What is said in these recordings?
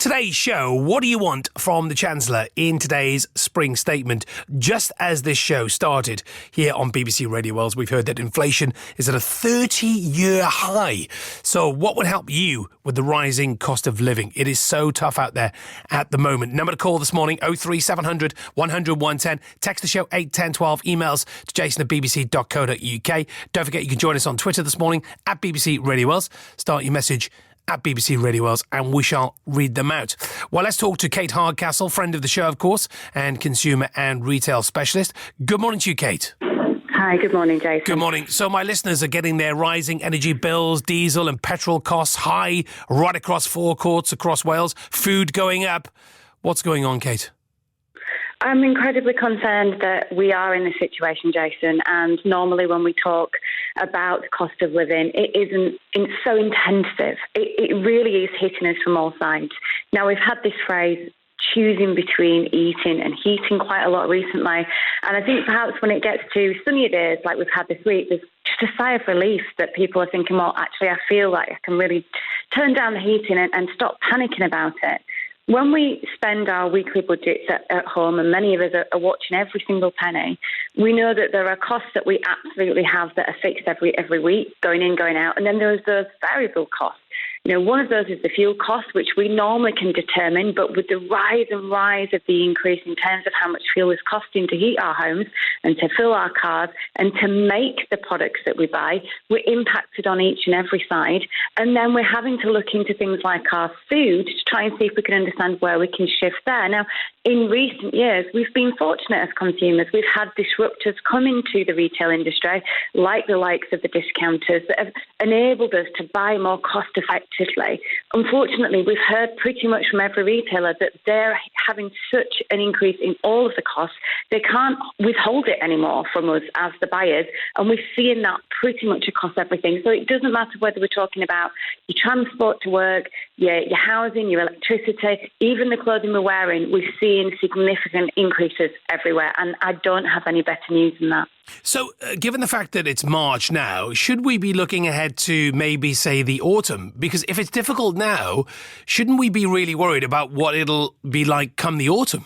Today's show, what do you want from the Chancellor in today's spring statement? Just as this show started here on BBC Radio Wales, we've heard that inflation is at a 30-year high. So what would help you with the rising cost of living? It is so tough out there at the moment. Number to call this morning, 03700 100 110. Text the show 81012. Emails to jason@bbc.co.uk. Don't forget you can join us on Twitter this morning at BBC Radio Wales. Start your message at BBC Radio Wales and we shall read them out. Well, let's talk to Kate Hardcastle, friend of the show, of course, and consumer and retail specialist. Good morning to you, Kate. Hi, good morning, Jason. Good morning. So my listeners are getting their rising energy bills, diesel and petrol costs high right across forecourts across Wales, food going up. What's going on, Kate? I'm incredibly concerned that we are in this situation, Jason, and normally when we talk about the cost of living, it's so intensive. It really is hitting us from all sides. Now, we've had this phrase, choosing between eating and heating, quite a lot recently, and I think perhaps when it gets to sunnier days like we've had this week, there's just a sigh of relief that people are thinking, well, actually, I feel like I can really turn down the heating and stop panicking about it. When we spend our weekly budgets at home, and many of us are watching every single penny, we know that there are costs that we absolutely have that are fixed every week, going in, going out, and then there's those variable costs. You know, one of those is the fuel cost, which we normally can determine, but with the rise of the increase in terms of how much fuel is costing to heat our homes and to fill our cars and to make the products that we buy, we're impacted on each and every side. And then we're having to look into things like our food to try and see if we can understand where we can shift there. Now, in recent years, we've been fortunate as consumers. We've had disruptors come into the retail industry, like the likes of the discounters, that have enabled us to buy more cost effectively. Unfortunately, we've heard pretty much from every retailer that they're having such an increase in all of the costs, they can't withhold it anymore from us as the buyers. And we're seeing that pretty much across everything. So it doesn't matter whether we're talking about your transport to work, your housing, your electricity, even the clothing we're wearing, we're seeing significant increases everywhere. And I don't have any better news than that. So, given the fact that it's March now, should we be looking ahead to maybe, say, the autumn? Because if it's difficult now, shouldn't we be really worried about what it'll be like come the autumn?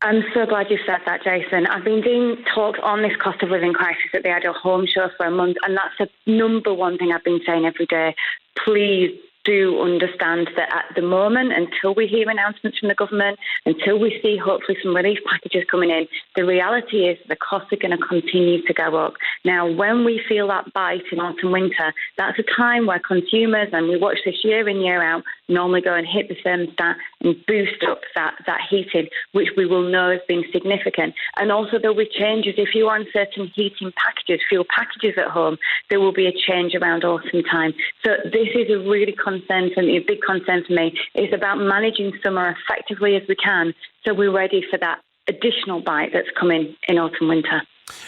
I'm so glad you said that, Jason. I've been doing talks on this cost of living crisis at the Ideal Home Show for a month, and that's the number one thing I've been saying every day. Please do understand that at the moment, until we hear announcements from the government, until we see hopefully some relief packages coming in, the reality is the costs are going to continue to go up. Now, when we feel that bite in autumn, winter, that's a time where consumers, and we watch this year in, year out, normally go and hit the thermostat and boost up that heating, which we will know has been significant. And also there'll be changes. If you are on certain heating packages, fuel packages at home, there will be a change around autumn time. So this is a really concern for me, a big concern for me. It's about managing summer effectively as we can so we're ready for that additional bite that's coming in autumn, winter.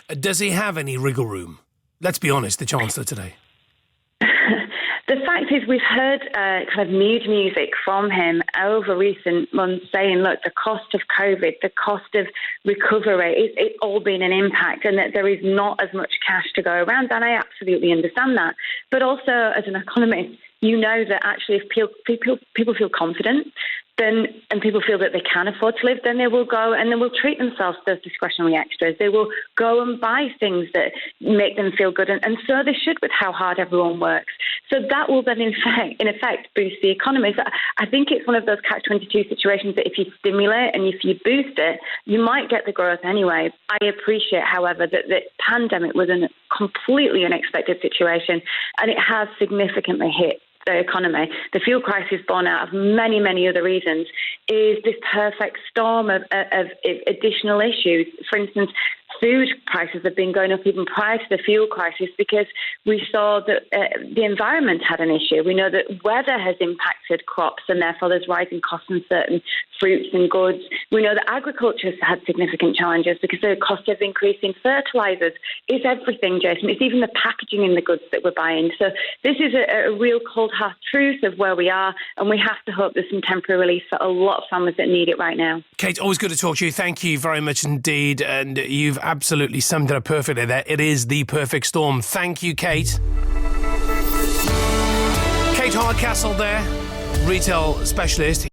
Does he have any wriggle room? Let's be honest, the Chancellor today. The fact is, we've heard kind of mood music from him over recent months saying, look, the cost of COVID, the cost of recovery, it's all been an impact and that there is not as much cash to go around. And I absolutely understand that. But also, as an economist, you know that actually if people feel confident, then and people feel that they can afford to live, then they will go and they will treat themselves to those discretionary extras. They will go and buy things that make them feel good. And so they should with how hard everyone works. So that will then, in effect, boost the economy. So I think it's one of those catch-22 situations that if you stimulate and if you boost it, you might get the growth anyway. I appreciate, however, that the pandemic was a completely unexpected situation and it has significantly hit the economy. The fuel crisis, born out of many, many other reasons, is this perfect storm of additional issues. For instance, food prices have been going up even prior to the fuel crisis because we saw that the environment had an issue. We know that weather has impacted crops and therefore there's rising costs on certain fruits and goods. We know that agriculture has had significant challenges because the cost of increasing fertilisers is everything, Jason. It's even the packaging in the goods that we're buying. So this is a real cold hard truth of where we are, and we have to hope there's some temporary relief for a lot of families that need it right now. Kate, always good to talk to you. Thank you very much indeed. And you've absolutely summed it up perfectly there. It is the perfect storm. Thank you, Kate. Kate Hardcastle there, retail specialist.